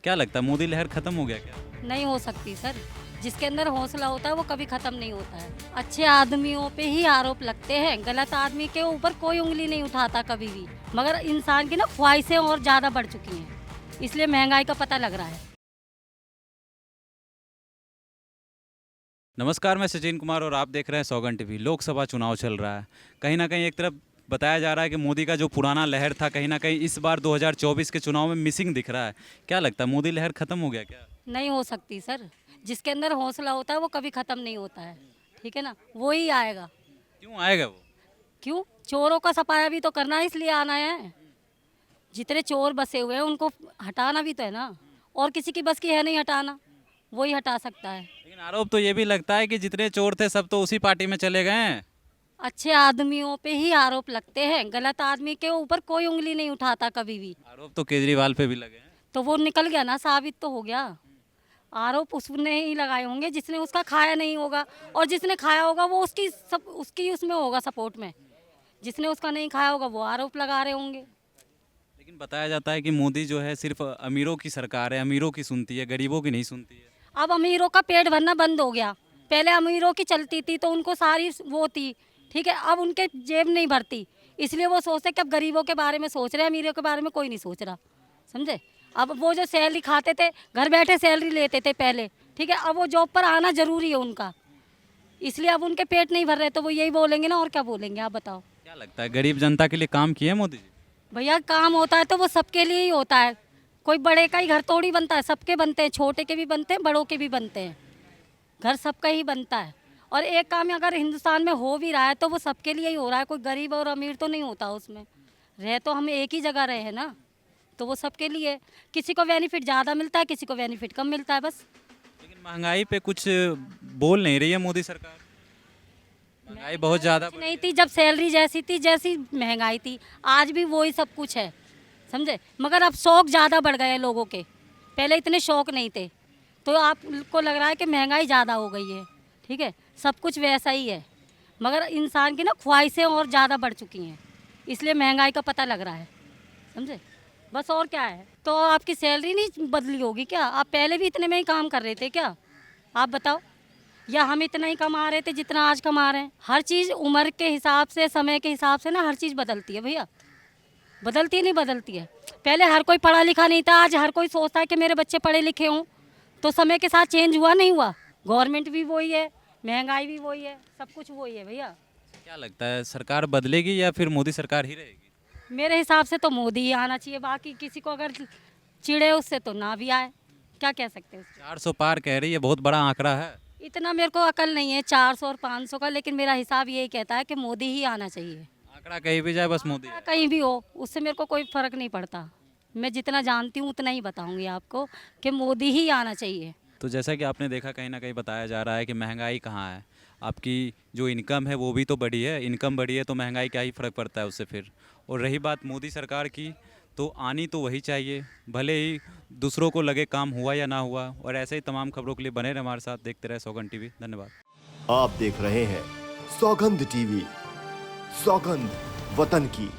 क्या लगता है मोदी लहर खत्म हो गया क्या? नहीं हो सकती सर। जिसके अंदर हौसला होता है वो कभी खत्म नहीं होता है। अच्छे आदमियों पे ही आरोप लगते हैं, गलत आदमी के ऊपर कोई उंगली नहीं उठाता कभी भी। मगर इंसान की ना ख्वाहिशें और ज़्यादा बढ़ चुकी हैं, इसलिए महंगाई का पता लग रहा है। नमस्कार, मैं सचिन कुमार और आप देख रहे हैं सौगन टीवी। लोकसभा चुनाव चल रहा है। कहीं ना कहीं एक तरफ बताया जा रहा है कि मोदी का जो पुराना लहर था कहीं ना कहीं इस बार 2024 के चुनाव में मिसिंग दिख रहा है। क्या लगता है मोदी लहर खत्म हो गया क्या? नहीं हो सकती सर। जिसके अंदर हौसला होता है वो कभी खत्म नहीं होता है, ठीक है ना, वो ही आएगा। क्यों आएगा वो? क्यों? चोरों का सफाया भी तो करना है, इसलिए आना है। जितने चोर बसे हुए हैं उनको हटाना भी तो है ना, और किसी की बस की है नहीं हटाना, वही हटा सकता है। लेकिन आरोप तो ये भी लगता है कि जितने चोर थे सब तो उसी पार्टी में चले गए हैं। अच्छे आदमियों पे ही आरोप लगते हैं, गलत आदमी के ऊपर कोई उंगली नहीं उठाता कभी भी। आरोप तो केजरीवाल पे भी लगे हैं। तो वो निकल गया ना, साबित तो हो गया। आरोप उसने ही लगाए होंगे जिसने उसका खाया नहीं होगा, और जिसने खाया होगा वो उसकी उसमें होगा सपोर्ट में। जिसने उसका नहीं खाया होगा वो आरोप लगा रहे होंगे। लेकिन बताया जाता है कि मोदी जो है सिर्फ अमीरों की सरकार है, अमीरों की सुनती है, गरीबों की नहीं सुनती है। अब अमीरों का पेट भरना बंद हो गया। पहले अमीरों की चलती थी तो उनको सारी वो थी, ठीक है। अब उनके जेब नहीं भरती, इसलिए वो सोचते कि अब गरीबों के बारे में सोच रहे हैं, अमीरों के बारे में कोई नहीं सोच रहा, समझे। अब वो जो सैलरी खाते थे, घर बैठे सैलरी लेते थे पहले, ठीक है। अब वो जॉब पर आना जरूरी है उनका, इसलिए अब उनके पेट नहीं भर रहे, तो वो यही बोलेंगे ना, और क्या बोलेंगे आप बताओ। क्या लगता है गरीब जनता के लिए काम किए हैं मोदी जी? भैया काम होता है तो वो सबके लिए ही होता है। कोई बड़े का ही घर थोड़ी बनता है, सबके बनते हैं, छोटे के भी बनते हैं, बड़ों के भी बनते हैं। घर सबका ही बनता है। और एक काम अगर हिंदुस्तान में हो भी रहा है तो वो सबके लिए ही हो रहा है, कोई गरीब और अमीर तो नहीं होता उसमें। रह तो हम एक ही जगह रहे हैं ना, तो वो सबके लिए। किसी को बेनिफिट ज़्यादा मिलता है, किसी को बेनिफिट कम मिलता है, बस। लेकिन महंगाई पे कुछ बोल नहीं रही है मोदी सरकार। महंगाई बहुत ज़्यादा कुछ नहीं थी जब सैलरी जैसी थी, जैसी महंगाई थी, आज भी वही सब कुछ है, समझे। मगर अब शौक ज़्यादा बढ़ गए हैं लोगों के, पहले इतने शौक नहीं थे। तो आपको लग रहा है कि महंगाई ज़्यादा हो गई है, ठीक है। सब कुछ वैसा ही है, मगर इंसान की ना ख्वाहिशें और ज़्यादा बढ़ चुकी हैं, इसलिए महंगाई का पता लग रहा है, समझे। बस और क्या है। तो आपकी सैलरी नहीं बदली होगी क्या? आप पहले भी इतने में ही काम कर रहे थे क्या? आप बताओ। या हम इतना ही कमा रहे थे जितना आज कमा रहे हैं? हर चीज़ उम्र के हिसाब से, समय के हिसाब से ना हर चीज़ बदलती है भैया। बदलती नहीं बदलती है। पहले हर कोई पढ़ा लिखा नहीं था, आज हर कोई सोचता है कि मेरे बच्चे पढ़े लिखे हों। तो समय के साथ चेंज हुआ नहीं हुआ? गवर्नमेंट भी वही है, महंगाई भी वही है, सब कुछ वही है भैया। क्या लगता है सरकार बदलेगी या फिर मोदी सरकार ही रहेगी? मेरे हिसाब से तो मोदी ही आना चाहिए। बाकी किसी को अगर चिढ़े उससे तो ना भी आए, क्या कह सकते हैं उससे। 400 पार कह रही है, बहुत बड़ा आंकड़ा है। इतना मेरे को अकल नहीं है 400 और 500 का, लेकिन मेरा हिसाब यही कहता है कि मोदी ही आना चाहिए। आंकड़ा कहीं भी जाए बस मोदी है। कहीं भी हो उससे मेरे को कोई फ़र्क नहीं पड़ता। मैं जितना जानती हूँ उतना ही बताऊंगी आपको कि मोदी ही आना चाहिए। तो जैसा कि आपने देखा कहीं ना कहीं बताया जा रहा है कि महंगाई कहाँ है। आपकी जो इनकम है वो भी तो बढ़ी है, इनकम बढ़ी है तो महंगाई क्या ही फ़र्क पड़ता है उससे फिर। और रही बात मोदी सरकार की, तो आनी तो वही चाहिए, भले ही दूसरों को लगे काम हुआ या ना हुआ। और ऐसे ही तमाम खबरों के लिए बने रहे हमारे साथ, देखते रहे सौगंध टीवी। धन्यवाद। आप देख रहे हैं सौगंध टीवी। सौगंध वतन की।